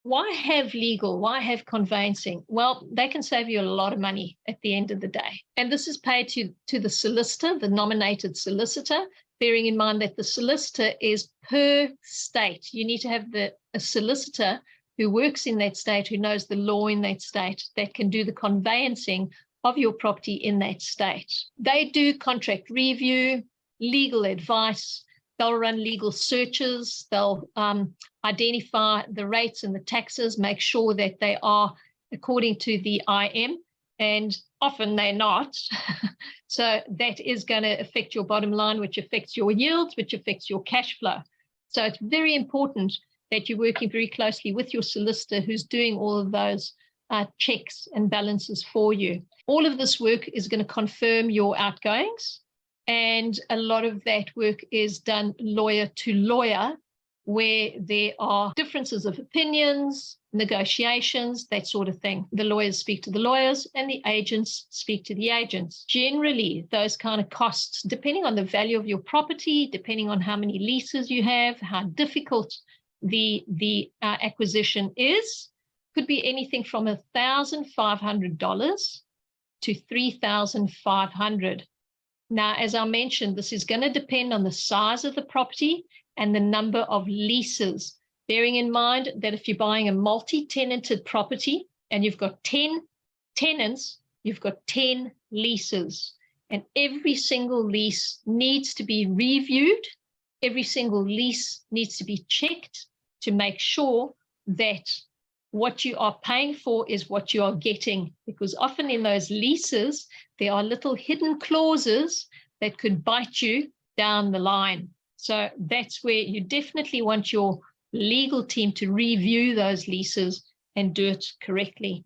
Why have legal? Why have conveyancing? Well, they can save you a lot of money at the end of the day. And this is paid to the solicitor, the nominated solicitor, bearing in mind that the solicitor is per state. You need to have a solicitor who works in that state, who knows the law in that state, that can do the conveyancing of your property in that state. They do contract review, legal advice. They'll run legal searches. They'll identify the rates and the taxes, make sure that they are according to the IM, and often they're not. So that is going to affect your bottom line, which affects your yields, which affects your cash flow. So it's very important that you're working very closely with your solicitor who's doing all of those checks and balances for you. All of this work is going to confirm your outgoings, and a lot of that work is done lawyer to lawyer, where there are differences of opinions, negotiations, that sort of thing. The lawyers speak to the lawyers and the agents speak to the agents. Generally, those kind of costs, depending on the value of your property, depending on how many leases you have, how difficult the acquisition is, could be anything from $1,500 to $3,500. Now, as I mentioned, this is going to depend on the size of the property and the number of leases, bearing in mind that if you're buying a multi-tenanted property and you've got 10 tenants, you've got 10 leases, and every single lease needs to be reviewed. Every single lease needs to be checked to make sure that what you are paying for is what you are getting, because often in those leases, there are little hidden clauses that could bite you down the line. So that's where you definitely want your legal team to review those leases and do it correctly.